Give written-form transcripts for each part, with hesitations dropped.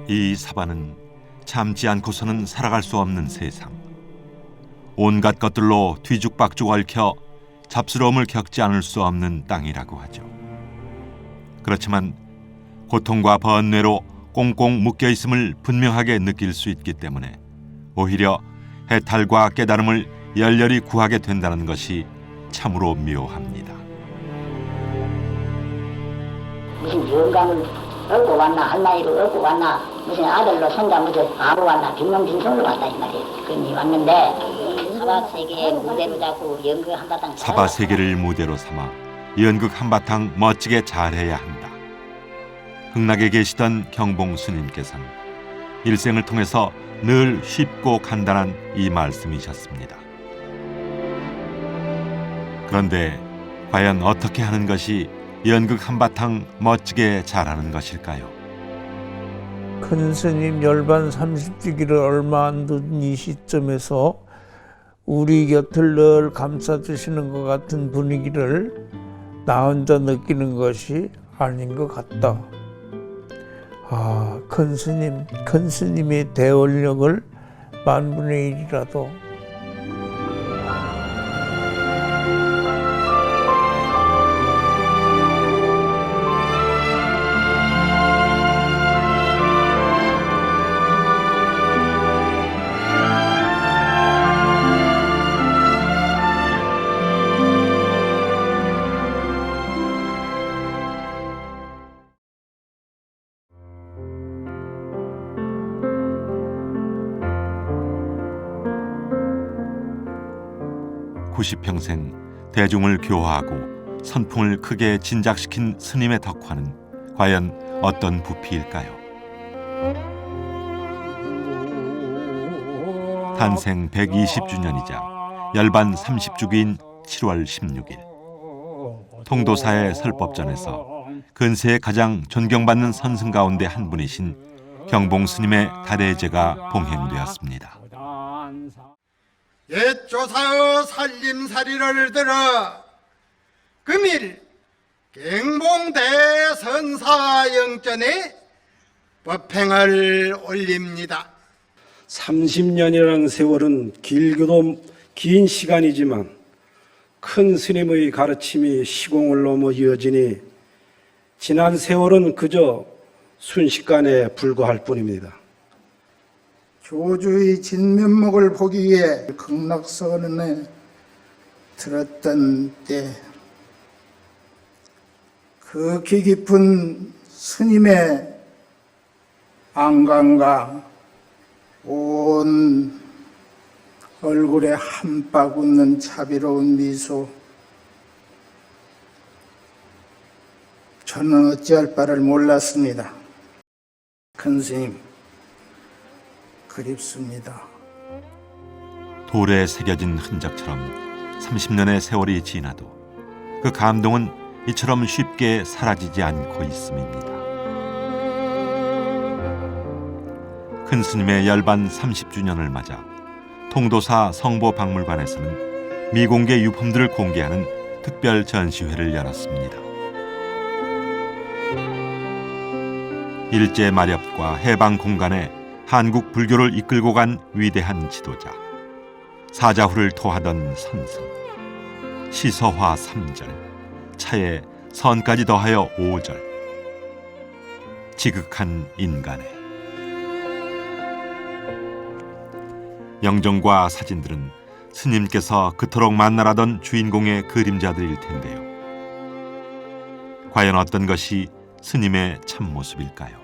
이 사바는 참지 않고서는 살아갈 수 없는 세상. 온갖 것들로 뒤죽박죽 얽혀 잡스러움을 겪지 않을 수 없는 땅이라고 하죠. 그렇지만 고통과 번뇌로 꽁꽁 묶여 있음을 분명하게 느낄 수 있기 때문에 오히려 해탈과 깨달음을 열렬히 구하게 된다는 것이 참으로 묘합니다. 무슨 영감을 얻고 왔나, 할머니를 얻고 왔나, 무슨 아들로 손자 무슨 바보 왔나, 빈명빈손으로 왔다 이 말이에요. 그니 왔는데 사바세계의 무대로 잡고 연극 한바탕 사바세계를 무대로 삼아 연극 한바탕 멋지게 잘해야 한다. 극락에 계시던 경봉 스님께서는 일생을 통해서 늘 쉽고 간단한 이 말씀이셨습니다. 그런데 과연 어떻게 하는 것이 연극 한바탕 멋지게 잘하는 것일까요? 큰 스님 열반 30주기를 얼마 안 둔 이 시점에서 우리 곁을 늘 감싸주시는 것 같은 분위기를 나 혼자 느끼는 것이 아닌 것 같다. 큰 스님의 대원력을 만분의 1이라도 (90평생) 대중을 교화하고 선풍을 크게 진작시킨 스님의 덕화는 과연 어떤 부피일까요? 탄생 120주년이자 열반 30주기인 7월 16일 통도사의 설법전에서 근세에 가장 존경받는 선승 가운데 한 분이신 경봉 스님의 달해제가 봉행되었습니다. 옛 조사의 살림살이를 들어 금일 경봉대선사영전에 법행을 올립니다. 30년이라는 세월은 길고도 긴 시간이지만 큰 스님의 가르침이 시공을 넘어 이어지니 지난 세월은 그저 순식간에 불과할 뿐입니다. 교주의 진면목을 보기 위해 극락선언에 들었던 때 그 기 깊은 스님의 안감과 온 얼굴에 한박 웃는 자비로운 미소, 저는 어찌할 바를 몰랐습니다. 큰 스님 그립습니다. 돌에 새겨진 흔적처럼 30년의 세월이 지나도 그 감동은 이처럼 쉽게 사라지지 않고 있음입니다. 큰 스님의 열반 30주년을 맞아 통도사 성보박물관에서는 미공개 유품들을 공개하는 특별 전시회를 열었습니다. 일제 마렵과 해방 공간에 한국 불교를 이끌고 간 위대한 지도자, 사자후를 토하던 선승, 시서화 3절, 차에 선까지 더하여 5절, 지극한 인간의 영정과 사진들은 스님께서 그토록 만나라던 주인공의 그림자들일 텐데요. 과연 어떤 것이 스님의 참모습일까요?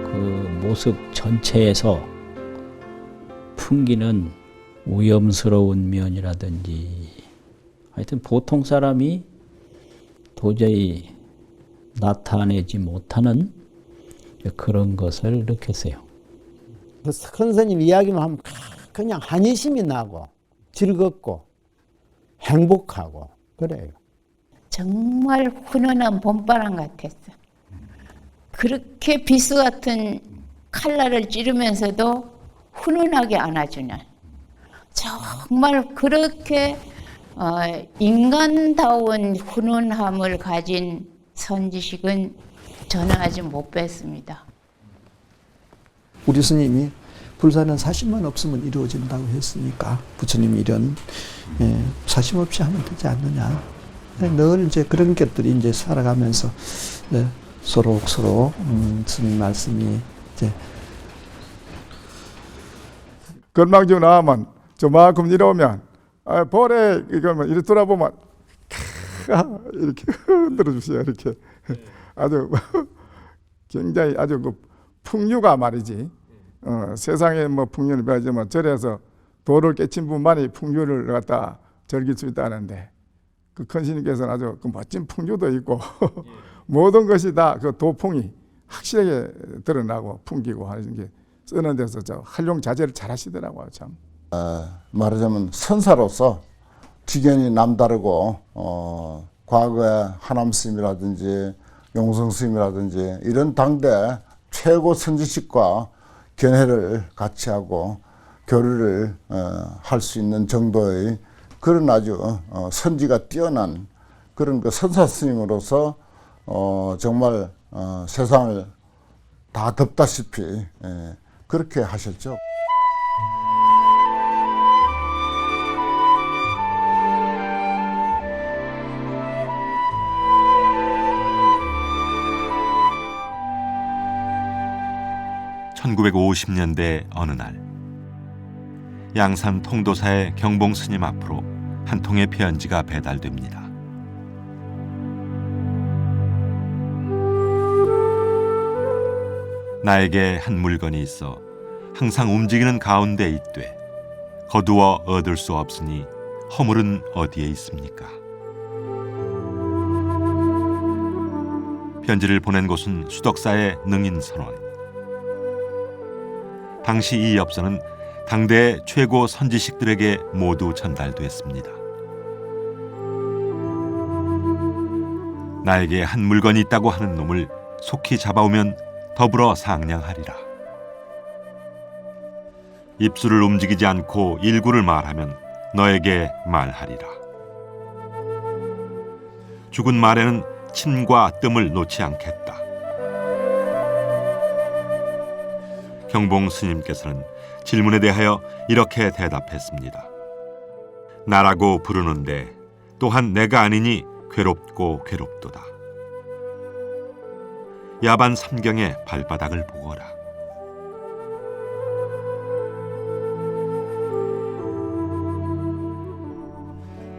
그 모습 전체에서 풍기는 위험스러운 면이라든지 하여튼 보통 사람이 도저히 나타내지 못하는 그런 것을 느꼈어요. 그 큰 스님 이야기만 하면 그냥 한의심이 나고 즐겁고 행복하고 그래요. 정말 훈훈한 봄바람 같았어. 그렇게 비수 같은 칼날을 찌르면서도 훈훈하게 안아주는, 정말 그렇게 인간다운 훈훈함을 가진 선지식은 저는 아직 못 뵀습니다. 우리 스님이 불사는 사심만 없으면 이루어진다고 했으니까 부처님이 이런 사심 없이 하면 되지 않느냐. 늘 이제 그런 것들이 이제 살아가면서 서로 스님 말씀이 이제 건망주 나오면 저만큼 내려오면 볼에 이거만 이렇게 돌아보면 이렇게 흔들어 주세요. 이렇게 아주 굉장히 아주 그 풍류가 말이지. 세상에 뭐 풍류를 배우지만 절에서 도를 깨친 분만이 풍류를 갖다 즐길 수 있다는데 그 큰 스님께서는 아주 그 멋진 풍류도 있고 모든 것이 다 그 도풍이 확실하게 드러나고 풍기고 하는 게 쓰는 데서 저 활용 자제를 잘 하시더라고요, 참. 말하자면 선사로서 지견이 남다르고 과거에 하남 스님이라든지 용성 스님이라든지 이런 당대 최고 선지식과 견해를 같이 하고 교류를 할 수 있는 정도의 그런 아주 선지가 뛰어난 그런 그 선사 스님으로서 정말 세상을 다 덮다시피 그렇게 하셨죠. (1950년대) 어느 날 양산 통도사의 경봉 스님 앞으로 한 통의 편지가 배달됩니다. 나에게 한 물건이 있어 항상 움직이는 가운데 있되 거두어 얻을 수 없으니 허물은 어디에 있습니까? 편지를 보낸 곳은 수덕사의 능인선원. 당시 이 엽서는 당대 최고 선지식들에게 모두 전달됐습니다. 나에게 한 물건이 있다고 하는 놈을 속히 잡아오면 더불어 상냥하리라. 입술을 움직이지 않고 일구를 말하면 너에게 말하리라. 죽은 말에는 침과 뜸을 놓지 않겠다. 경봉 스님께서는 질문에 대하여 이렇게 대답했습니다. 나라고 부르는데 또한 내가 아니니 괴롭고 괴롭도다. 야반 삼경의 발바닥을 보거라.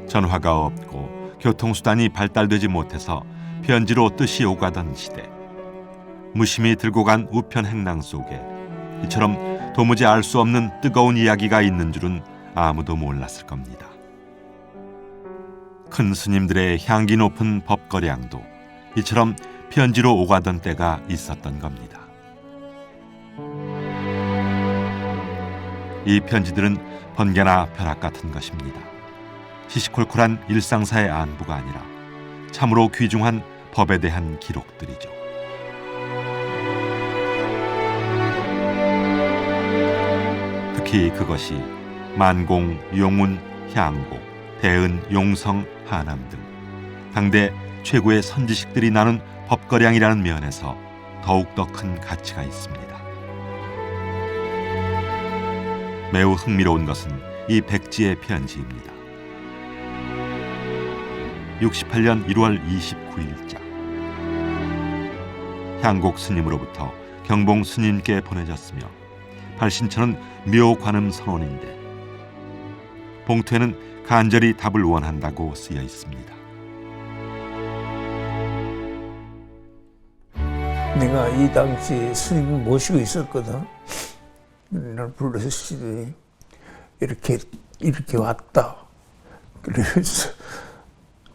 전화가 없고 교통수단이 발달되지 못해서 편지로 뜻이 오가던 시대, 무심히 들고 간 우편 행囊속에 이처럼 도무지 알 수 없는 뜨거운 이야기가 있는 줄은 아무도 몰랐을 겁니다. 큰 스님들의 향기 높은 법거량도 이처럼 편지로 오가던 때가 있었던 겁니다. 이 편지들은 번개나 벼락 같은 것입니다. 시시콜콜한 일상사의 안부가 아니라 참으로 귀중한 법에 대한 기록들이죠. 특히 그것이 만공, 용운, 향곡, 대은, 용성, 하남 등 당대 최고의 선지식들이 나눈 법거량이라는 면에서 더욱더 큰 가치가 있습니다. 매우 흥미로운 것은 이 백지의 편지입니다. 68년 1월 29일자 향곡 스님으로부터 경봉 스님께 보내졌으며 발신처는 묘관음 선원인데 봉투에는 간절히 답을 원한다고 쓰여 있습니다. 내가 이 당시 스님 모시고 있었거든. 날 불러서 이렇게 왔다. 그래서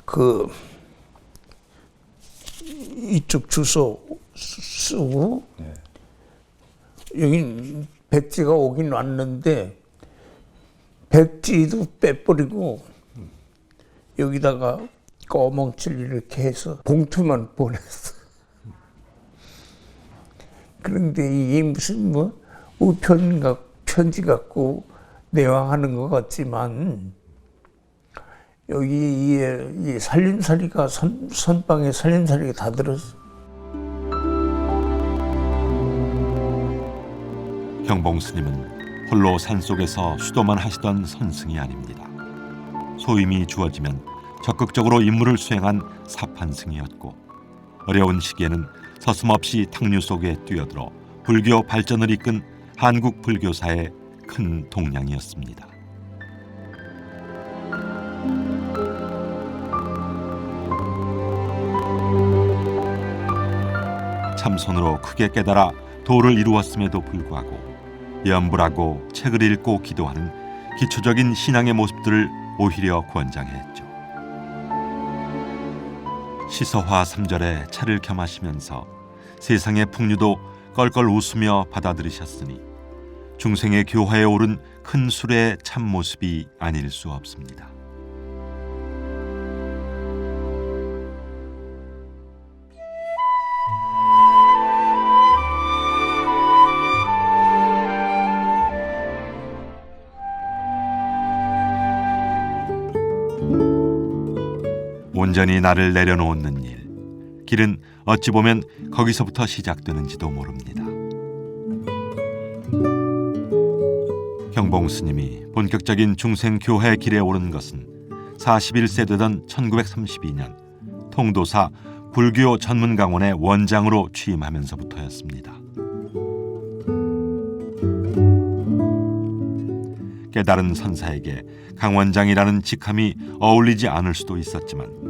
그 이쪽 주소 쓰고 여기 백지가 오긴 왔는데 백지도 빼버리고 여기다가 꺼멍칠 이렇게 해서 봉투만 보냈어. 그런데 이게 무슨 뭐 우편 편지 갖고 내왕하는 것 같지만 여기 이 살림살이가 선방에 살림살이가 다 들었어. 경봉 스님은 홀로 산속에서 수도만 하시던 선승이 아닙니다. 소임이 주어지면 적극적으로 임무를 수행한 사판승이었고 어려운 시기에는 서슴없이 탕류 속에 뛰어들어 불교 발전을 이끈 한국 불교사의 큰 동량이었습니다. 참선으로 크게 깨달아 도를 이루었음에도 불구하고 염불하고 책을 읽고 기도하는 기초적인 신앙의 모습들을 오히려 권장했죠. 시서화 3절에 차를 겸하시면서 세상의 풍류도 껄껄 웃으며 받아들이셨으니 중생의 교화에 오른 큰 술의 참 모습이 아닐 수 없습니다. 온전히 나를 내려놓는 일, 길은 어찌 보면 거기서부터 시작되는지도 모릅니다. 경봉 스님이 본격적인 중생 교회 길에 오른 것은 41세 되던 1932년 통도사 불교 전문강원의 원장으로 취임하면서부터였습니다. 깨달은 선사에게 강원장이라는 직함이 어울리지 않을 수도 있었지만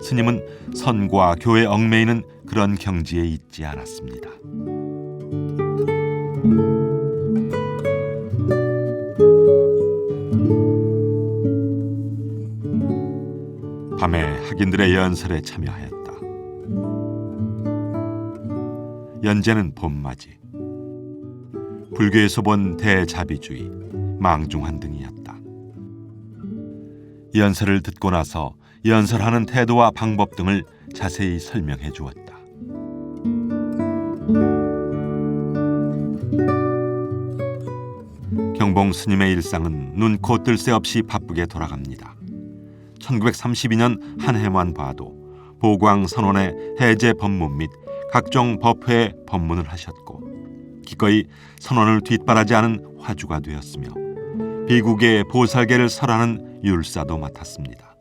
스님은 선과 교에 얽매이는 그런 경지에 있지 않았습니다. 밤에 학인들의 연설에 참여하였다. 연재는 봄맞이, 불교에서 본 대자비주의, 망중한 등이었다. 연설을 듣고 나서 연설하는 태도와 방법 등을 자세히 설명해 주었다. 경봉 스님의 일상은 눈코 뜰 새 없이 바쁘게 돌아갑니다. 1932년 한 해만 봐도 보광 선원의 해제 법문 및 각종 법회에 법문을 하셨고 기꺼이 선원을 뒷바라지하는 화주가 되었으며 비국의 보살계를 설하는 율사도 맡았습니다.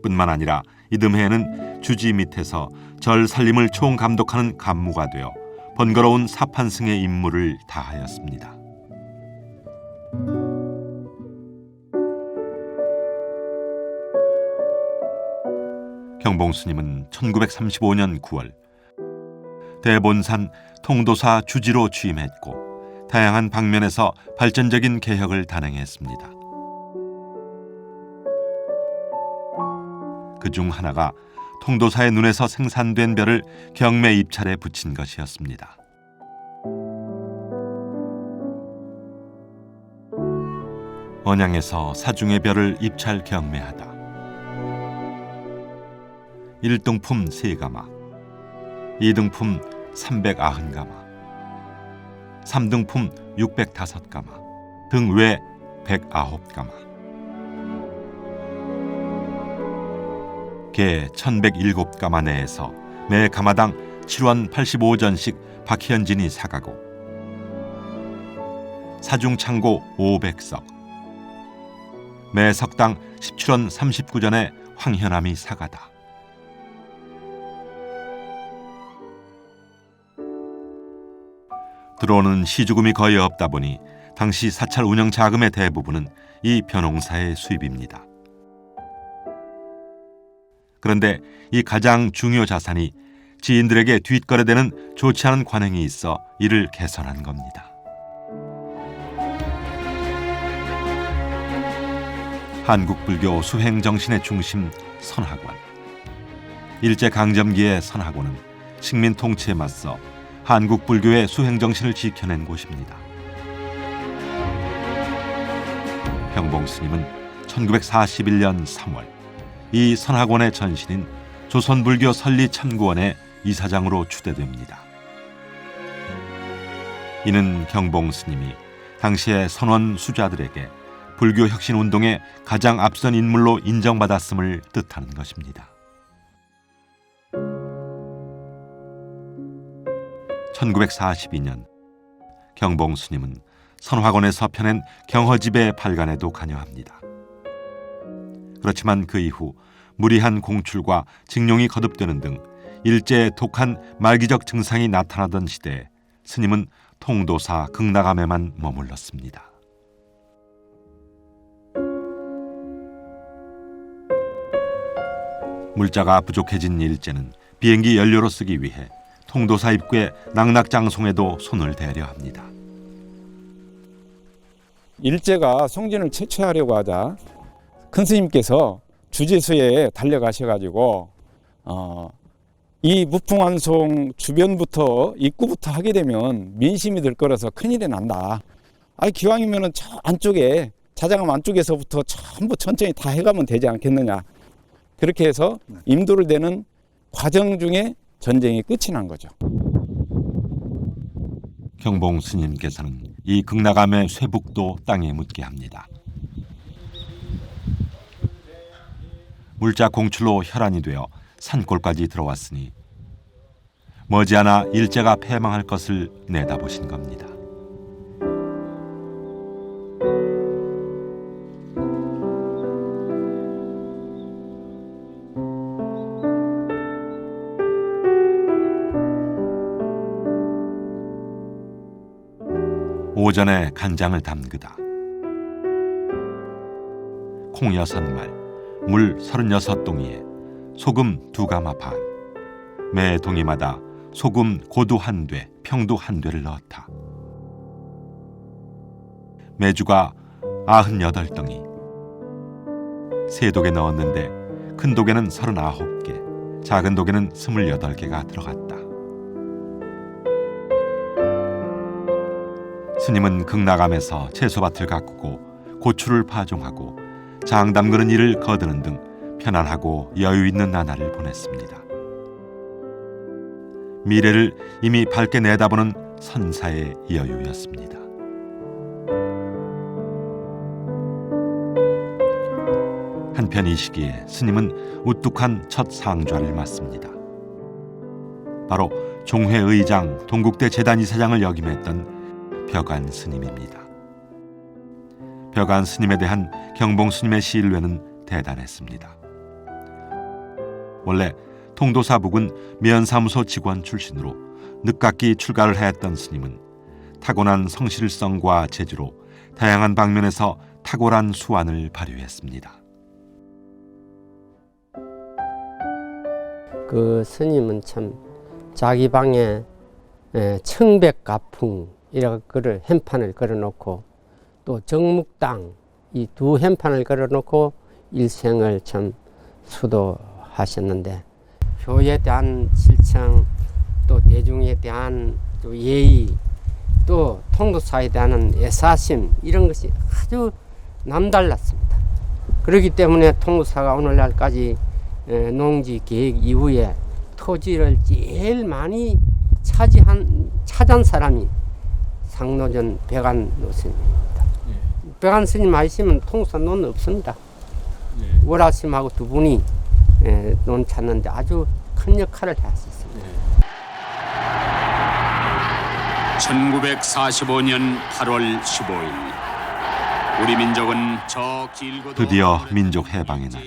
뿐만 아니라 이듬해에는 주지 밑에서 절 살림을 총감독하는 간무가 되어 번거로운 사판승의 임무를 다하였습니다. 경봉 스님은 1935년 9월 대본산 통도사 주지로 취임했고 다양한 방면에서 발전적인 개혁을 단행했습니다. 그중 하나가 통도사의 눈에서 생산된 별을 경매 입찰에 붙인 것이었습니다. 언양에서 사중의 별을 입찰 경매하다. 1등품 3가마, 2등품 390가마, 3등품 605가마 등 외 109가마, 개 1107가마 내에서 매 가마당 7원 85전씩 박현진이 사가고 사중창고 500석, 매 석당 17원 39전에 황현암이 사가다. 들어오는 시주금이 거의 없다 보니 당시 사찰 운영 자금의 대부분은 이 변홍사의 수입입니다. 그런데 이 가장 중요 자산이 지인들에게 뒷거래되는 좋지 않은 관행이 있어 이를 개선한 겁니다. 한국 불교 수행 정신의 중심 선학원. 일제강점기의 선학원은 식민 통치에 맞서 한국 불교의 수행 정신을 지켜낸 곳입니다. 경봉 스님은 1941년 3월 이 선학원의 전신인 조선불교 설리참구원의 이사장으로 추대됩니다. 이는 경봉 스님이 당시의 선원 수자들에게 불교 혁신 운동의 가장 앞선 인물로 인정받았음을 뜻하는 것입니다. 1942년 경봉 스님은 선화곤에서 펴낸 경허집의 발간에도 관여합니다. 그렇지만 그 이후 무리한 공출과 징용이 거듭되는 등 일제의 독한 말기적 증상이 나타나던 시대에 스님은 통도사 극락암에만 머물렀습니다. 물자가 부족해진 일제는 비행기 연료로 쓰기 위해 통도사 입구의 낙낙장송에도 손을 대려 합니다. 일제가 송진을 채취하려고 하자 큰 스님께서 주지수에 달려가셔가지고 이 무풍환송 주변부터 입구부터 하게 되면 민심이 들 거라서 큰일이 난다. 기왕이면은 저 안쪽에 자장암 안쪽에서부터 전부 천천히 다 해가면 되지 않겠느냐. 그렇게 해서 임도를 대는 과정 중에 전쟁이 끝이 난 거죠. 경봉 스님께서는 이 극락암의 쇠북도 땅에 묻게 합니다. 물자 공출로 혈안이 되어 산골까지 들어왔으니 머지않아 일제가 패망할 것을 내다보신 겁니다. 오전에 간장을 담그다. 콩 6마리, 물 36동이에 소금 2가마 반, 매 동이마다 소금 고두 1돼, 평두 1돼를 넣었다. 메주가 98덩이, 세 독에 넣었는데 큰 독에는 39개, 작은 독에는 28개가 들어갔다. 스님은 극락암에서 채소밭을 가꾸고 고추를 파종하고 장 담그는 일을 거두는 등 편안하고 여유 있는 나날을 보냈습니다. 미래를 이미 밝게 내다보는 선사의 여유였습니다. 한편 이 시기에 스님은 우뚝한 첫 상좌를 맡습니다. 바로 종회의장 동국대 재단 이사장을 역임했던 벽안 스님입니다. 벽안 스님에 대한 경봉 스님의 신뢰는 대단했습니다. 원래 통도사 북은 면사무소 직원 출신으로 늦깎이 출가를 하였던 스님은 타고난 성실성과 재주로 다양한 방면에서 탁월한 수완을 발휘했습니다. 그 스님은 참 자기 방에 청백가풍 이런 거를 현판을 걸어놓고 또 정묵당 이 두 현판을 걸어놓고 일생을 참 수도하셨는데 교에 대한 실청 또 대중에 대한 또 예의 또 통도사에 대한 애사심 이런 것이 아주 남달랐습니다. 그렇기 때문에 통도사가 오늘날까지 농지 계획 이후에 토지를 제일 많이 차지한 사람이 상노전 백안 스님입니다. 백안 스님 아시면 통도사 논 없습니다. 월화스님하고 두 분이 논 찾는데 아주 큰 역할을 하셨습니다. 1945년 8월 15일 우리 민족은 저 길고 드디어 민족 해방의 날,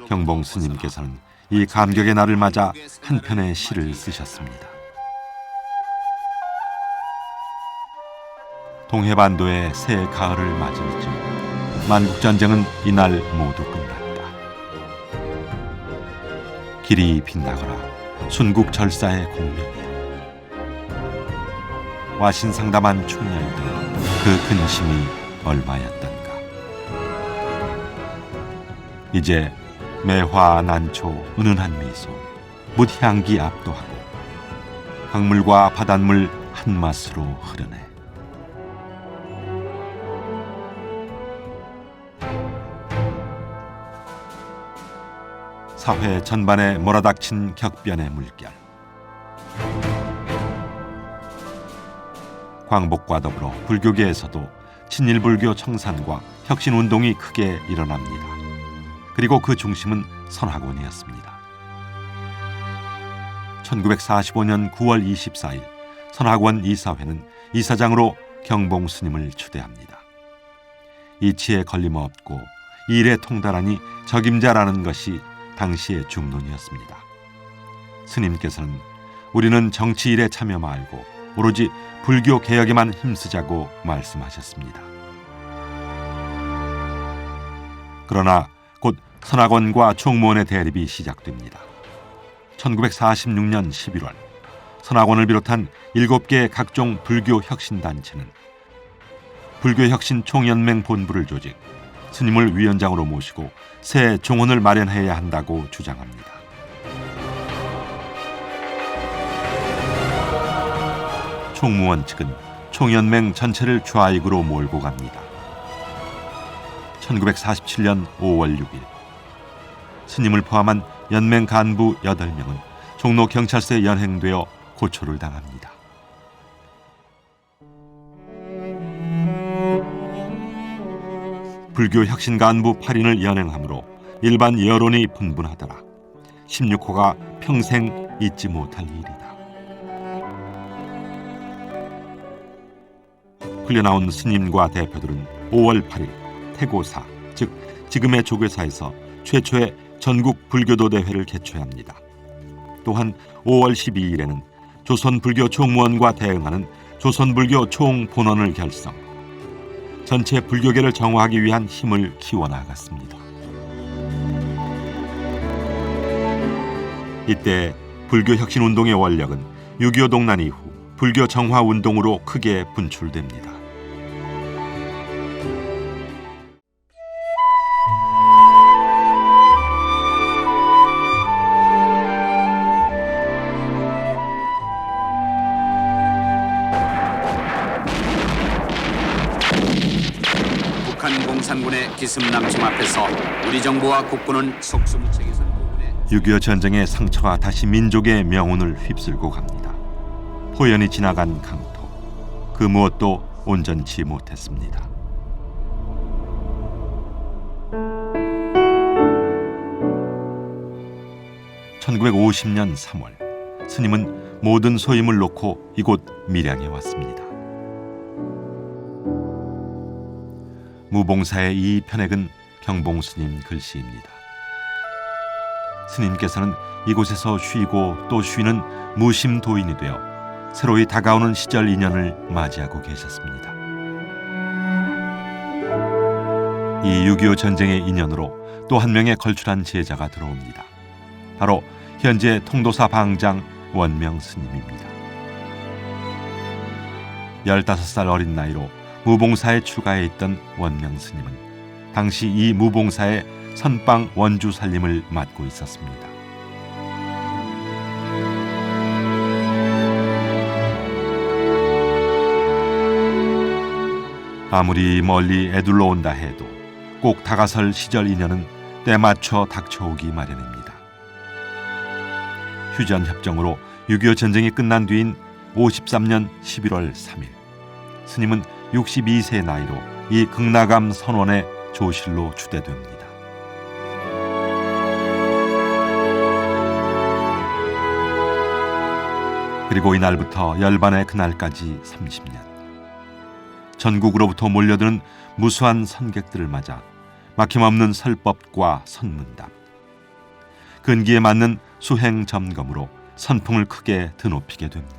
경봉 스님께서는 이 감격의 날을 맞아 한 편의 시를 쓰셨습니다. 동해반도의 새 가을을 맞을 즈음 만국전쟁은 이날 모두 끝났다. 길이 빛나거라 순국절사의 공명이여. 와신상담한 충렬들 그 근심이 얼마였던가. 이제 매화 난초 은은한 미소 묻향기 압도하고 강물과 바닷물 한맛으로 흐르네. 사회 전반에 몰아닥친 격변의 물결. 광복과 더불어 불교계에서도 친일불교 청산과 혁신운동이 크게 일어납니다. 그리고 그 중심은 선학원이었습니다. 1945년 9월 24일 선학원 이사회는 이사장으로 경봉 스님을 추대합니다. 이치에 걸림없고 일에 통달하니 적임자라는 것이 당시의 중론이었습니다. 스님께서는 우리는 정치 일에 참여 말고 오로지 불교 개혁에만 힘쓰자고 말씀하셨습니다. 그러나 곧 선학원과 총무원의 대립이 시작됩니다. 1946년 11월 선학원을 비롯한 7개의 각종 불교 혁신단체는 불교혁신 총연맹 본부를 조직, 스님을 위원장으로 모시고 새 종헌을 마련해야 한다고 주장합니다. 총무원 측은 총연맹 전체를 좌익으로 몰고 갑니다. 1947년 5월 6일 스님을 포함한 연맹 간부 8명은 종로 경찰서에 연행되어 고초를 당합니다. 불교 혁신 간부 8인을 연행함으로 일반 여론이 분분하더라. 16호가 평생 잊지 못할 일이다. 풀려나온 스님과 대표들은 5월 8일 태고사, 즉 지금의 조계사에서 최초의 전국 불교도 대회를 개최합니다. 또한 5월 12일에는 조선불교 총무원과 대응하는 조선불교 총본원을 결성, 전체 불교계를 정화하기 위한 힘을 키워나갔습니다. 이때 불교혁신운동의 원력은 6.25 동란 이후 불교 정화운동으로 크게 분출됩니다. 북한 공산군의 기습남침 앞에서 우리 정부와 국군은 속수무책에선 부분에 6.25 전쟁의 상처가 다시 민족의 명운을 휩쓸고 갑니다. 호연히 지나간 강토, 그 무엇도 온전치 못했습니다. (1950년 3월) 스님은 모든 소임을 놓고 이곳 밀양에 왔습니다. 무봉사의 이 편액은 경봉 스님 글씨입니다. 스님께서는 이곳에서 쉬고 또 쉬는 무심도인이 되어 새로이 다가오는 시절 인연을 맞이하고 계셨습니다. 이 6.25 전쟁의 인연으로 또 한 명의 걸출한 제자가 들어옵니다. 바로 현재 통도사 방장 원명 스님입니다. 15살 어린 나이로 무봉사에 출가해 있던 원명 스님은 당시 이 무봉사의 선방 원주 살림을 맡고 있었습니다. 아무리 멀리 애둘러 온다 해도 꼭 다가설 시절 인연은 때맞춰 닥쳐오기 마련입니다. 휴전협정으로 6.25 전쟁이 끝난 뒤인 53년 11월 3일 스님은 62세 나이로 이 극락암 선원의 조실로 추대됩니다. 그리고 이날부터 열반의 그날까지 30년 전국으로부터 몰려드는 무수한 선객들을 맞아 막힘없는 설법과 선문답, 근기에 맞는 수행 점검으로 선풍을 크게 드높이게 됩니다.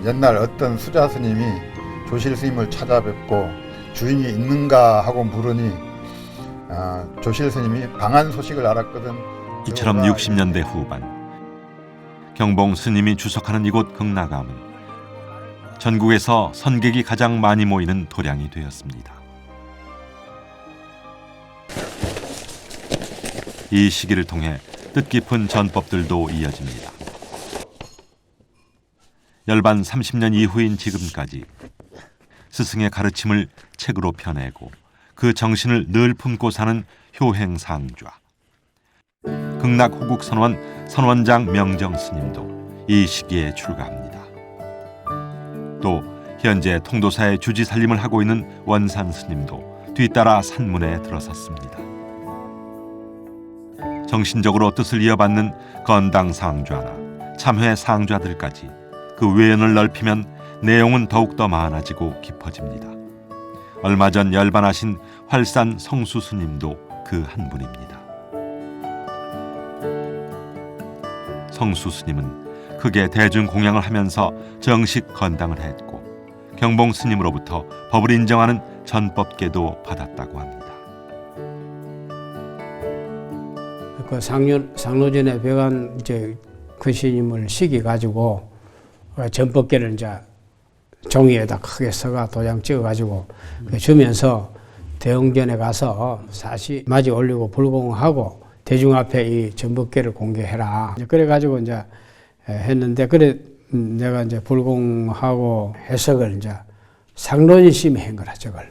옛날 어떤 수자 스님이 조실 스님을 찾아뵙고 주인이 있는가 하고 물으니 조실 스님이 방한 소식을 알았거든. 이처럼 60년대 후반 경봉 스님이 주석하는 이곳 극락암은 전국에서 선객이 가장 많이 모이는 도량이 되었습니다. 이 시기를 통해 뜻깊은 전법들도 이어집니다. 열반 30년 이후인 지금까지 스승의 가르침을 책으로 펴내고 그 정신을 늘 품고 사는 효행상좌. 극락 호국 선원장 명정 스님도 이 시기에 출가합니다. 또 현재 통도사의 주지 살림을 하고 있는 원산 스님도 뒤따라 산문에 들어섰습니다. 정신적으로 뜻을 이어받는 건당 상좌나 참회 상좌들까지 그 외연을 넓히면 내용은 더욱더 많아지고 깊어집니다. 얼마 전 열반하신 활산 성수 스님도 그 한 분입니다. 성수 스님은 크게 대중 공양을 하면서 정식 건당을 했고 경봉 스님으로부터 법을 인정하는 전법계도 받았다고 합니다. 그 상로전에 배관 이제 그 스님을 시기 가지고 전법계를 이제 종이에다 크게 써가 도장 찍어 가지고 주면서 대흥전에 가서 사시 맞이 올리고 불공하고 대중 앞에 이 전법계를 공개해라. 그래 가지고 이제 했는데 그래 내가 이제 불공하고 해석을 이제 상론심이 한 거라 저걸.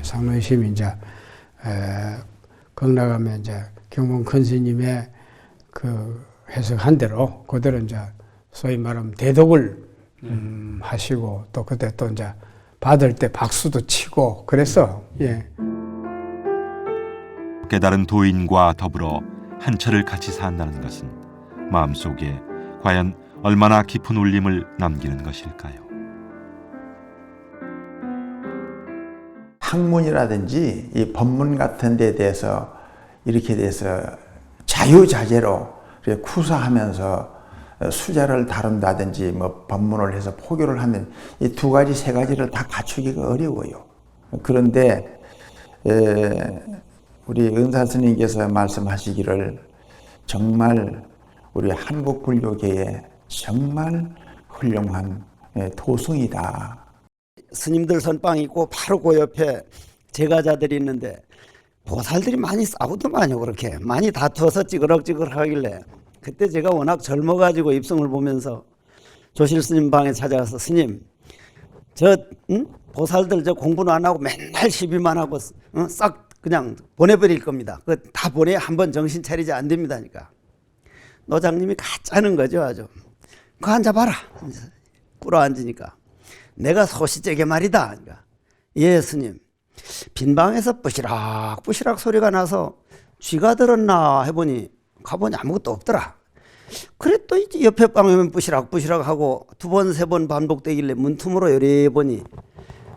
상론심이 이제 극락하면 이제 경봉 큰 스님의 그 해석한 대로 그대로 이제 소위 말하면 대독을 하시고 또 그때 또 이제 받을 때 박수도 치고 그랬어. 예. 깨달은 도인과 더불어 한철을 같이 산다는 것은 마음속에 과연 얼마나 깊은 울림을 남기는 것일까요? 학문이라든지 이 법문 같은 데 대해서 이렇게 돼서 자유자재로 쿠사하면서 수자를 다룬다든지 뭐 법문을 해서 포교를 하면 이 두 가지 세 가지를 다 갖추기가 어려워요. 그런데 우리 은사 스님께서 말씀하시기를 정말 우리 한국 불교계에 정말 훌륭한 도승이다. 스님들 선방 있고 바로 그 옆에 제가자들이 있는데 보살들이 많이 싸우더만요. 그렇게 많이 다투어서 찌그럭찌그럭 하길래 그때 제가 워낙 젊어가지고 입성을 보면서 조실 스님 방에 찾아가서 스님 보살들 저 공부는 안 하고 맨날 시비만 하고 싹 그냥 보내버릴 겁니다. 그 다 보내 한번 정신 차리지 안 됩니다니까. 노장님이 가짜는 거죠 아주. 그거 앉아봐라. 꿇어 앉으니까 내가 소시재게 말이다. 그러니까 예 스님. 빈 방에서 뿌시락 뿌시락 소리가 나서 쥐가 들었나 해보니 가보니 아무것도 없더라. 그래 또 이제 옆에 방에 오면 뿌시락 뿌시락 하고 두 번 세 번 반복되길래 문틈으로 요리 보니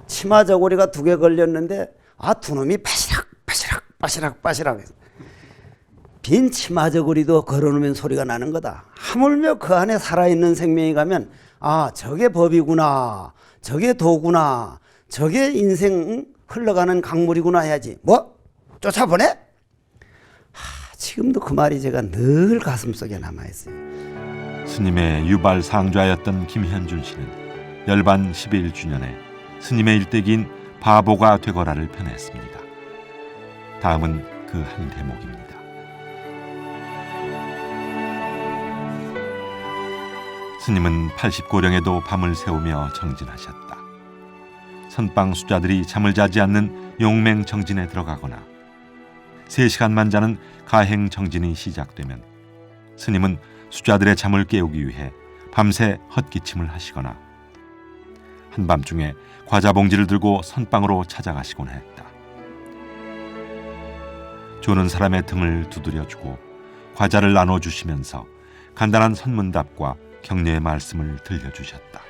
치마 저고리가 2개 걸렸는데 두 놈이 빠시락 빠시락 빠시락 빠시락 해서 빈 치마 저고리도 걸어놓으면 소리가 나는 거다. 하물며 그 안에 살아있는 생명이 가면 저게 법이구나, 저게 도구나, 저게 인생 흘러가는 강물이구나 해야지. 뭐? 쫓아보내? 지금도 그 말이 제가 늘 가슴속에 남아있어요. 스님의 유발 상좌였던 김현준 씨는 열반 11주년에 스님의 일대기인 바보가 되거라를 펴냈습니다. 다음은 그 한 대목입니다. 스님은 80고령에도 밤을 새우며 정진하셨다. 선방 수자들이 잠을 자지 않는 용맹 정진에 들어가거나 3시간만 자는 가행 정진이 시작되면 스님은 수자들의 잠을 깨우기 위해 밤새 헛기침을 하시거나 한밤중에 과자 봉지를 들고 선방으로 찾아가시곤 했다. 조는 사람의 등을 두드려주고 과자를 나눠주시면서 간단한 선문답과 격려의 말씀을 들려주셨다.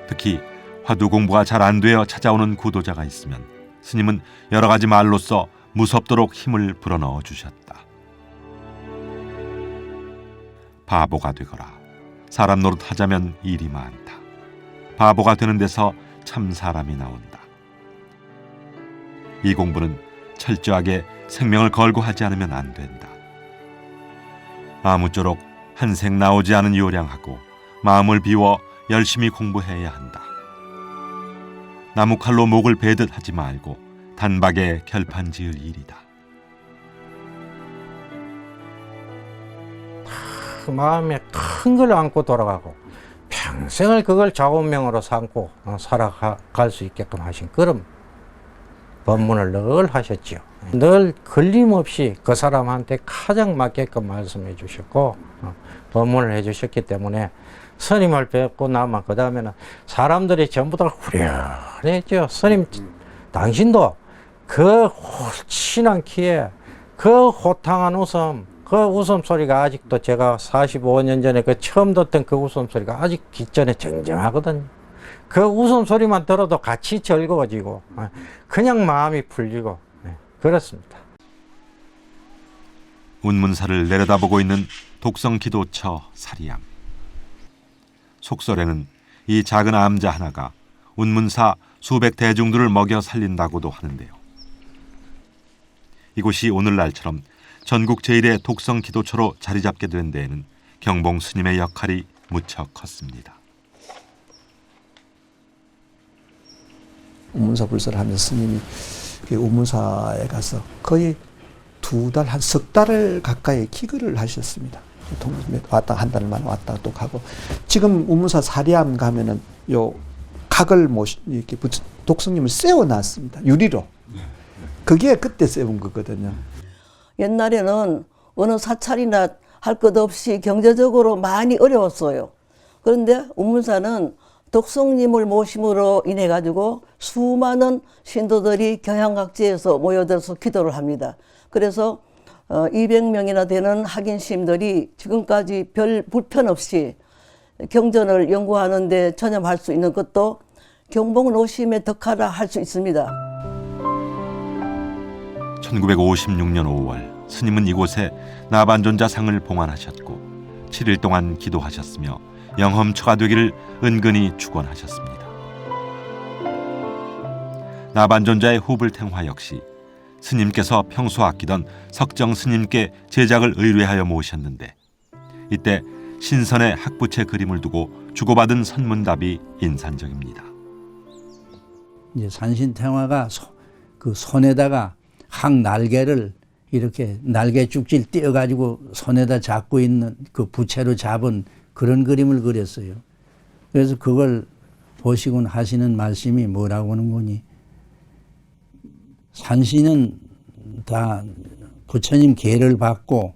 특히 화두 공부가 잘 안 되어 찾아오는 구도자가 있으면 스님은 여러 가지 말로써 무섭도록 힘을 불어넣어 주셨다. 바보가 되거라. 사람 노릇하자면 일이 많다. 바보가 되는 데서 참 사람이 나온다. 이 공부는 철저하게 생명을 걸고 하지 않으면 안 된다. 아무쪼록 한생 나오지 않은 요량하고 마음을 비워 열심히 공부해야 한다. 나무칼로 목을 베듯 하지 말고 단박에 결판 지을 일이다. 그 마음에 큰 걸 안고 돌아가고 평생을 그걸 좌우명으로 삼고 살아갈 수 있게끔 하신 그런 법문을 늘 하셨죠. 늘 걸림없이 그 사람한테 가장 맞게끔 말씀해 주셨고 법문을 해 주셨기 때문에 스님을 뵙고 나면 그 다음에는 사람들이 전부 다 후련했죠. 스님 당신도 그 홀친한 키에 그 호탕한 웃음, 그 웃음소리가 아직도 제가 45년 전에 그 처음 듣던 그 웃음소리가 아직 귓전에 쟁쟁하거든요. 그 웃음소리만 들어도 같이 즐거워지고 그냥 마음이 풀리고 그렇습니다. 운문사를 내려다보고 있는 독성기도처 사리암. 속설에는 이 작은 암자 하나가 운문사 수백 대중들을 먹여 살린다고도 하는데요. 이곳이 오늘날처럼 전국 제1의 독성기도처로 자리 잡게 된 데에는 경봉 스님의 역할이 무척 컸습니다. 우문사 불사를 하면서 스님이 우문사에 가서 거의 2달, 한 석 달을 가까이 기거를 하셨습니다. 왔다 한 달 만에 왔다 또 가고, 지금 우문사 사리암 가면은 요 각을 이렇게 독성님을 세워놨습니다. 유리로. 그게 그때 세운 거거든요. 옛날에는 어느 사찰이나 할 것 없이 경제적으로 많이 어려웠어요. 그런데 우문사는 독성님을 모심으로 인해 가지고 수많은 신도들이 경양각지에서 모여들어서 기도를 합니다. 그래서 200명이나 되는 학인심들이 지금까지 별 불편 없이 경전을 연구하는 데 전념할 수 있는 것도 경봉 노심의 덕하라 할 수 있습니다. 1956년 5월 스님은 이곳에 나반존자상을 봉안하셨고 7일 동안 기도하셨으며 영험처가 되기를 은근히 축원하셨습니다. 나반존자의 후불탱화 역시 스님께서 평소 아끼던 석정 스님께 제작을 의뢰하여 모셨는데, 이때 신선의 학부채 그림을 두고 주고받은 선문답이 인상적입니다. 이제 산신탱화가 그 손에다가 항 날개를 이렇게 날개 쭉질 띄어가지고 손에다 잡고 있는 그 부채로 잡은 그런 그림을 그렸어요. 그래서 그걸 보시곤 하시는 말씀이 뭐라고 하는 거니, 산신은 다 부처님 계를 받고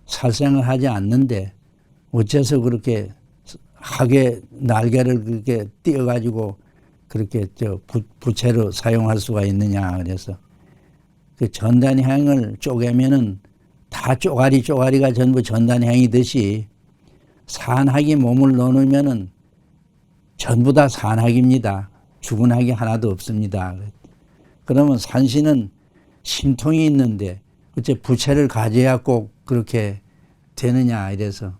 살생을 하지 않는데 어째서 그렇게 학의 날개를 그렇게 띄어가지고 그렇게 부채로 사용할 수가 있느냐. 그래서 그 전단향을 쪼개면은 다 쪼가리가 전부 전단향이듯이 산학이 몸을 넣으면은 전부 다 산학입니다. 죽은 학이 하나도 없습니다. 그러면 산신은 심통이 있는데 어째 부채를 가져야 꼭 그렇게 되느냐 이래서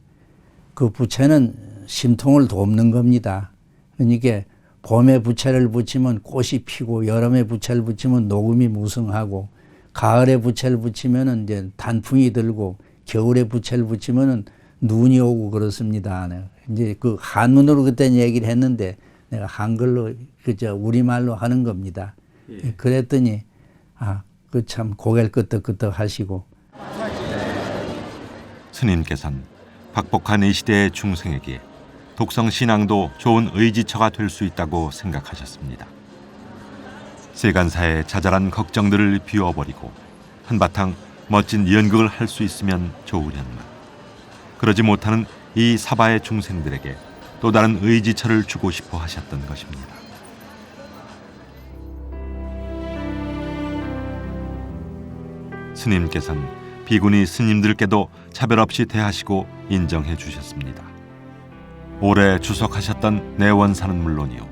그 부채는 심통을 돕는 겁니다. 그러니까 봄에 부채를 붙이면 꽃이 피고 여름에 부채를 붙이면 녹음이 무성하고 가을에 부채를 붙이면 이제 단풍이 들고 겨울에 부채를 붙이면 눈이 오고 그렇습니다. 이제 그 한문으로 그때 얘기를 했는데 내가 한글로 그저 우리말로 하는 겁니다. 예. 그랬더니 그 참 고개를 끄덕끄덕 하시고. 스님께서는 박복한 이 시대의 중생에게 독성 신앙도 좋은 의지처가 될 수 있다고 생각하셨습니다. 세간사의 자잘한 걱정들을 비워버리고 한바탕 멋진 연극을 할 수 있으면 좋으련만, 그러지 못하는 이 사바의 중생들에게 또 다른 의지처를 주고 싶어 하셨던 것입니다. 스님께서는 비구니 스님들께도 차별 없이 대하시고 인정해 주셨습니다. 오래 주석하셨던 내원사는 물론이요,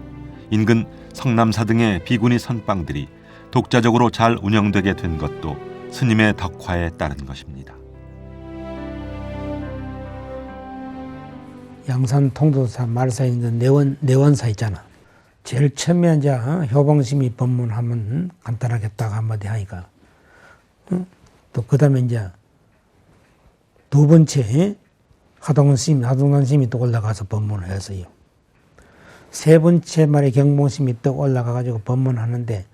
인근 성남사 등의 비구니 선방들이 독자적으로 잘 운영되게 된 것도 스님의 덕화에 따른 것입니다. 양산 통도사 말사에 있는 내원사 있잖아. 제일 처음에 이제 효봉심이 법문하면 간단하게 딱 한마디 하니까, 또 그다음에 이제 두 번째 하동단 스님이 또 올라가서 법문을 했어요. 세 번째 말에 경봉심이 또 올라가가지고 법문하는데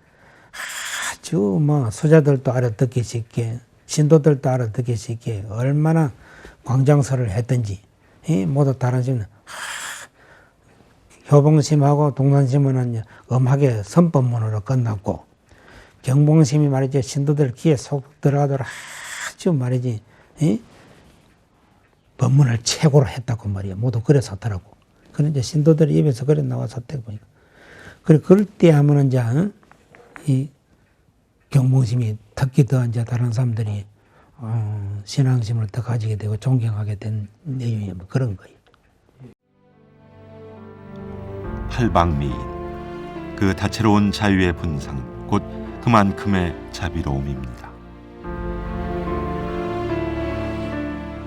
아주 수자들도 알아듣기 쉽게, 신도들도 알아듣기 쉽게 얼마나 광장설을 했던지, 모두 다른 스님은 효봉심하고 동산심은 음하게 선법문으로 끝났고, 경봉심이 말이지 신도들 귀에 속 들어가도록 아주 말이지 법문을 최고로 했다고 말이야. 모두 그래 섰더라고. 그런데 신도들 입에서 그래 나왔었다고 보니까. 그래 그럴 때 하면은 이제 이 경봉심이 특히 더 이제 다른 사람들이 신앙심을 더 가지게 되고 존경하게 된 내용이 뭐 그런 거예요. 팔방미인, 그 다채로운 자유의 분상, 곧 그만큼의 자비로움입니다.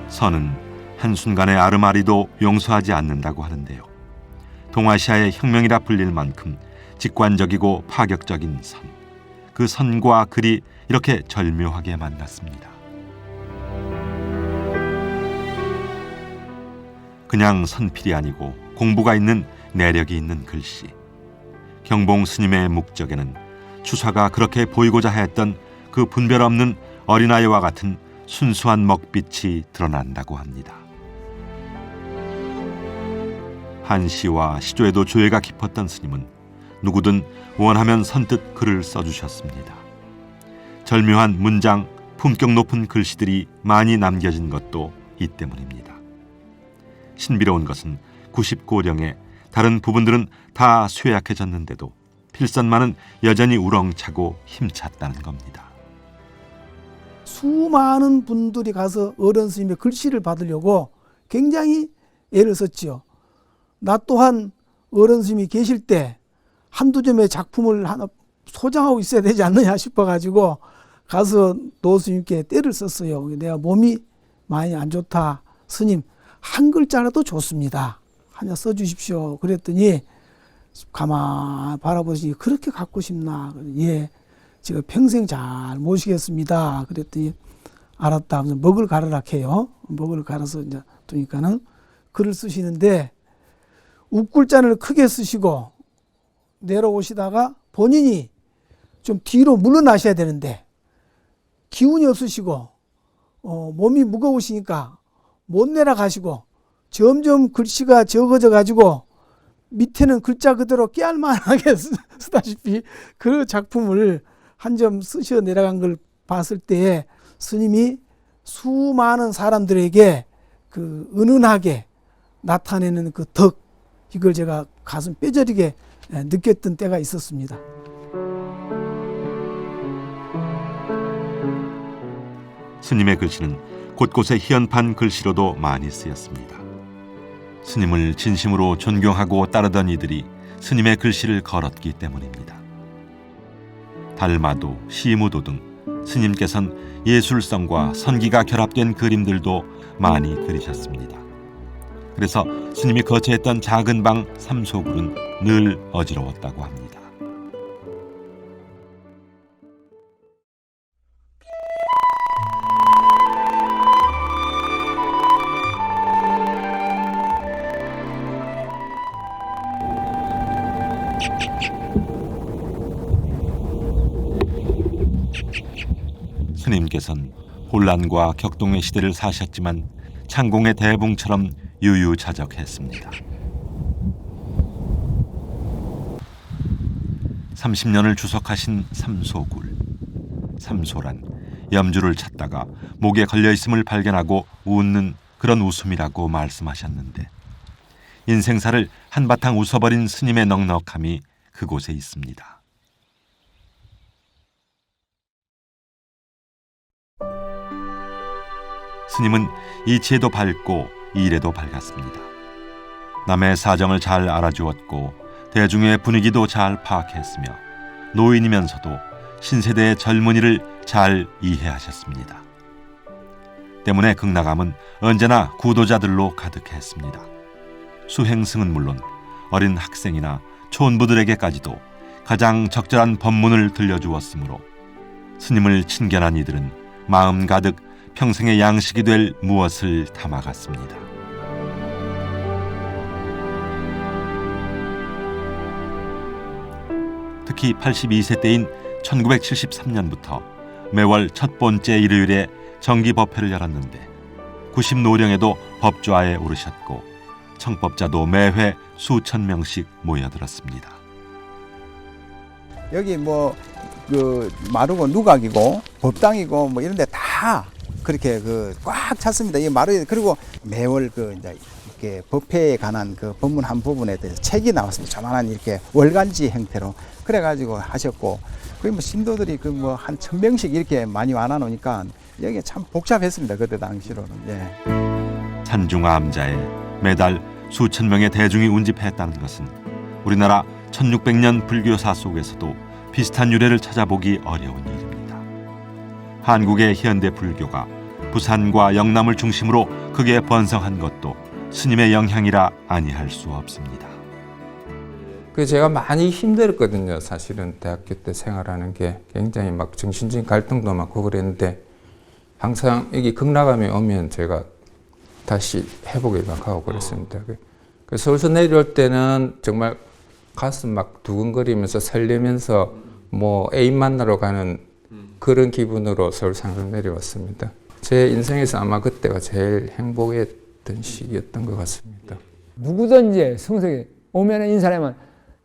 선은 한순간의 아르마리도 용서하지 않는다고 하는데요. 동아시아의 혁명이라 불릴 만큼 직관적이고 파격적인 선, 그 선과 글이 이렇게 절묘하게 만났습니다. 그냥 선필이 아니고 공부가 있는 내력이 있는 글씨. 경봉 스님의 묵적에는 추사가 그렇게 보이고자 했던 그 분별 없는 어린아이와 같은 순수한 먹빛이 드러난다고 합니다. 한시와 시조에도 조예가 깊었던 스님은 누구든 원하면 선뜻 글을 써주셨습니다. 절묘한 문장, 품격 높은 글씨들이 많이 남겨진 것도 이 때문입니다. 신비로운 것은 99령에 다른 부분들은 다 쇠약해졌는데도 필선만은 여전히 우렁차고 힘찼다는 겁니다. 수많은 분들이 가서 어른 스님의 글씨를 받으려고 굉장히 애를 썼지요. 나 또한 어른 스님이 계실 때 한두 점의 작품을 하나 소장하고 있어야 되지 않느냐 싶어가지고 가서 노 스님께 떼를 썼어요. 내가 몸이 많이 안 좋다. 스님 한 글자라도 좋습니다. 하나 써주십시오. 그랬더니 가만 바라보시니 그렇게 갖고 싶나? 예, 제가 평생 잘 모시겠습니다. 그랬더니 알았다 하면서 먹을 가르라 해요. 먹을 갈아서 이제 두니까는 글을 쓰시는데 웃글자를 크게 쓰시고 내려오시다가 본인이 좀 뒤로 물러나셔야 되는데 기운이 없으시고 몸이 무거우시니까 못 내려가시고 점점 글씨가 적어져 가지고 밑에는 글자 그대로 깨알만하게 쓰다시피 그 작품을 한 점 쓰셔 내려간 걸 봤을 때에 스님이 수많은 사람들에게 그 은은하게 나타내는 그 덕, 이걸 제가 가슴 뼈저리게 느꼈던 때가 있었습니다. 스님의 글씨는 곳곳에 희연판 글씨로도 많이 쓰였습니다. 스님을 진심으로 존경하고 따르던 이들이 스님의 글씨를 걸었기 때문입니다. 달마도, 시무도 등 스님께서는 예술성과 선기가 결합된 그림들도 많이 그리셨습니다. 그래서 스님이 거처했던 작은 방 삼소굴은 늘 어지러웠다고 합니다. 스님께서는 혼란과 격동의 시대를 사셨지만 창공의 대붕처럼 유유자적했습니다. 30년을 주석하신 삼소굴. 삼소란 염주를 찾다가 목에 걸려있음을 발견하고 웃는 그런 웃음이라고 말씀하셨는데 인생사를 한바탕 웃어버린 스님의 넉넉함이 그곳에 있습니다. 스님은 이치에도 밝고 일에도 밝았습니다. 남의 사정을 잘 알아주었고 대중의 분위기도 잘 파악했으며 노인이면서도 신세대의 젊은이를 잘 이해하셨습니다. 때문에 극락암은 언제나 구도자들로 가득했습니다. 수행승은 물론 어린 학생이나 촌부들에게까지도 가장 적절한 법문을 들려주었으므로 스님을 친견한 이들은 마음 가득 평생의 양식이 될 무엇을 담아갔습니다. 특히 82세 때인 1973년부터 매월 첫 번째 일요일에 정기법회를 열었는데 90노령에도 법좌에 오르셨고 청법자도 매회 수천 명씩 모여들었습니다. 여기 뭐 그 마루고 누각이고 법당이고 뭐 이런 데 다 그렇게 그 꽉 찼습니다. 이 마루 그리고 매월 그 이제 이렇게 법회에 관한 그 법문 한 부분에 대해서 책이 나왔습니다. 조만한 이렇게 월간지 형태로 그래 가지고 하셨고 거기 뭐 신도들이 그 뭐 한 1000명씩 이렇게 많이 와나 놓으니까 여기 참 복잡했습니다. 그때 당시로는. 예. 산중암자에 매달 수천 명의 대중이 운집했다는 것은 우리나라 1600년 불교사 속에서도 비슷한 유래를 찾아보기 어려운 일입니다. 한국의 현대 불교가 부산과 영남을 중심으로 크게 번성한 것도 스님의 영향이라 아니할 수 없습니다. 그 제가 많이 힘들었거든요. 사실은 대학교 때 생활하는 게 굉장히 막 정신적인 갈등도 많고 그랬는데 항상 여기 극락암에 오면 제가 다시 회복에 가고 그랬습니다. 그 서울서 내려올 때는 정말 가슴 막 두근거리면서 설레면서 뭐 애인 만나러 가는 그런 기분으로 서울상으로 내려왔습니다. 제 인생에서 아마 그때가 제일 행복했던 시기였던 것 같습니다. 누구든지 성석에 오면 인사하면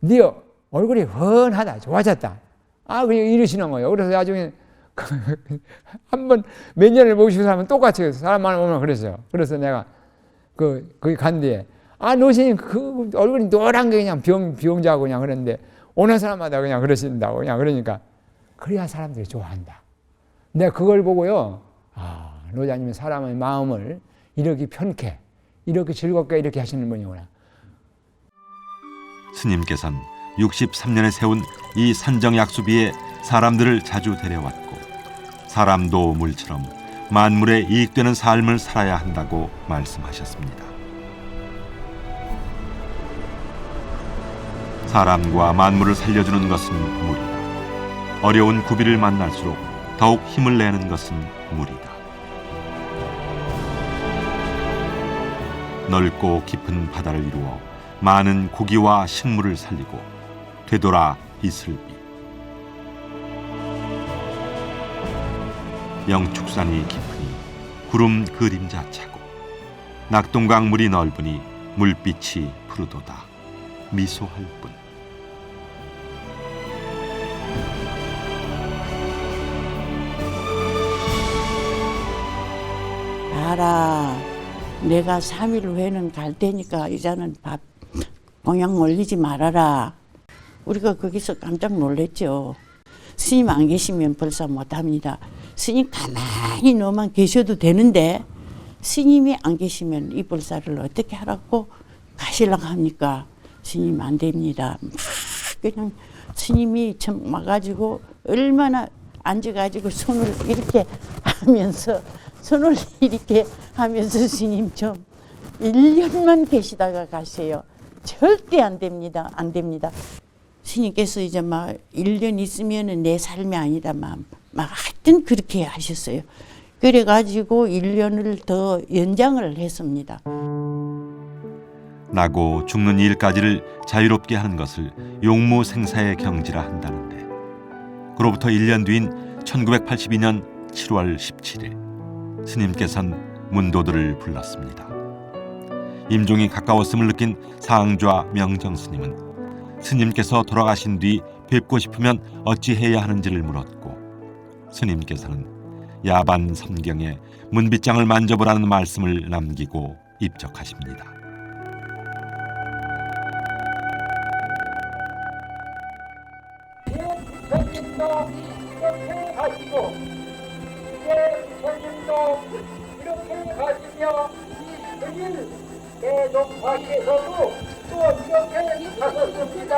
네 얼굴이 훤하다, 좋아졌다. 그냥 이러시는 거예요. 그래서 나중에 한번 몇 년을 모시고 하면 똑같이 사람 많으면 그랬어요. 그래서 내가 거기 간 뒤에 노신님 그 얼굴이 노란 게 그냥 병자고 그냥 그랬는데 오는 사람마다 그냥 그러신다고 그냥 그러니까 그래야 사람들이 좋아한다. 내가 그걸 보고요. 노자님은 사람의 마음을 이렇게 편케, 이렇게 즐겁게 이렇게 하시는 분이구나. 스님께서는 63년에 세운 이 산정약수비에 사람들을 자주 데려왔고 사람도 물처럼 만물에 이익되는 삶을 살아야 한다고 말씀하셨습니다. 사람과 만물을 살려주는 것은 물이다. 어려운 구비를 만날수록 더욱 힘을 내는 것은 물이다. 넓고 깊은 바다를 이루어 많은 고기와 식물을 살리고 되돌아 이슬비 영축산이 깊으니 구름 그림자 차고 낙동강 물이 넓으니 물빛이 푸르도다 미소할 뿐. 알아. 내가 3일 후에는 갈 테니까 이제는 밥 공양 올리지 말아라. 우리가 거기서 깜짝 놀랐죠. 스님 안 계시면 벌써 못합니다. 스님 가만히 너만 계셔도 되는데 스님이 안 계시면 이 벌사를 어떻게 하라고 가시려고 합니까? 스님 안 됩니다. 막 그냥 스님이 참 와가지고 얼마나 앉아가지고 손을 이렇게 하면서 스님 좀 1년만 계시다가 가세요. 절대 안 됩니다. 안 됩니다. 스님께서 이제 막 1년 있으면은 내 삶이 아니다. 막 하여튼 그렇게 하셨어요. 그래가지고 1년을 더 연장을 했습니다. 나고 죽는 일까지를 자유롭게 하는 것을 용무생사의 경지라 한다는데 그로부터 1년 뒤인 1982년 7월 17일 스님께서는 문도들을 불렀습니다. 임종이 가까웠음을 느낀 상좌 명정 스님은 스님께서 돌아가신 뒤 뵙고 싶으면 어찌해야 하는지를 물었고 스님께서는 야반 선경에 문빗장을 만져보라는 말씀을 남기고 입적하십니다. 스님도 이렇게 가시고 이제 스님도 이렇게 가시며 그길 대종파께서도 또 이렇게 가셨습니다.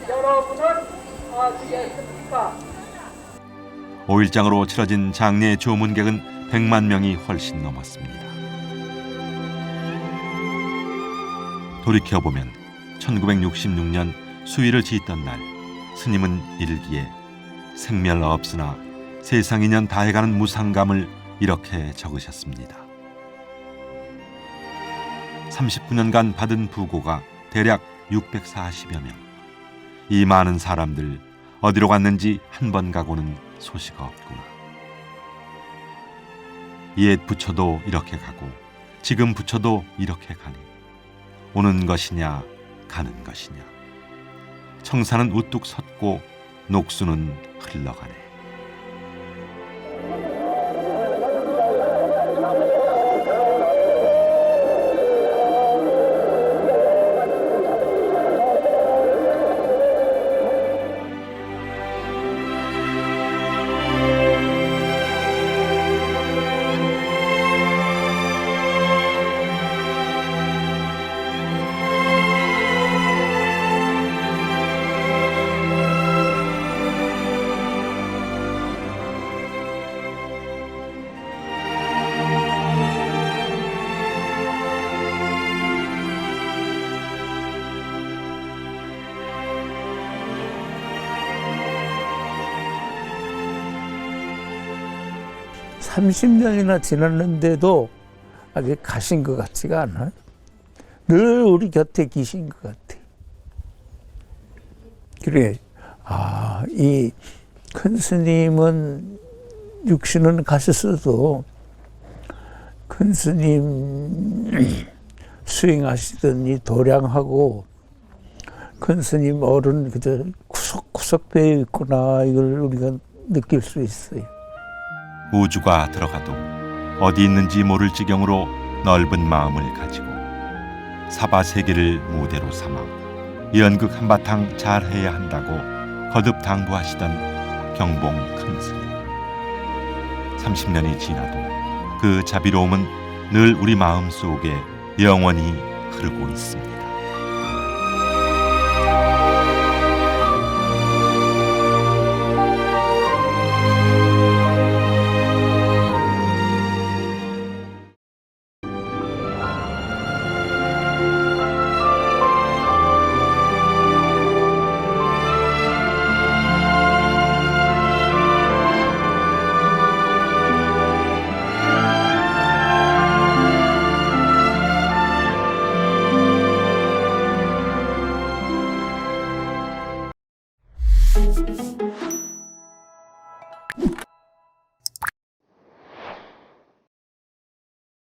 여러분은 아시겠습니까? 5일장으로 치러진 장례 조문객은 100만 명이 훨씬 넘었습니다. 돌이켜보면 1966년 수위를 짓던 날 스님은 일기에 생멸 없으나 세상 인연 다해가는 무상감을 이렇게 적으셨습니다. 39년간 받은 부고가 대략 640여 명. 이 많은 사람들 어디로 갔는지 한 번 가고는 소식 없구나. 옛 부처도 이렇게 가고 지금 부처도 이렇게 가니 오는 것이냐 가는 것이냐. 청사는 우뚝 섰고 녹수는 흘러가네. 삼십 년이나 지났는데도 아직 가신 것 같지가 않아요. 늘 우리 곁에 계신 것 같아. 그래, 이 큰 스님은 육신은 가셨어도 큰 스님 수행하시던 이 도량하고 큰 스님 어른 그저 구석구석 배어 있구나, 이걸 우리가 느낄 수 있어요. 우주가 들어가도 어디 있는지 모를 지경으로 넓은 마음을 가지고 사바 세계를 무대로 삼아 연극 한바탕 잘해야 한다고 거듭 당부하시던 경봉 큰 스님. 30년이 지나도 그 자비로움은 늘 우리 마음 속에 영원히 흐르고 있습니다.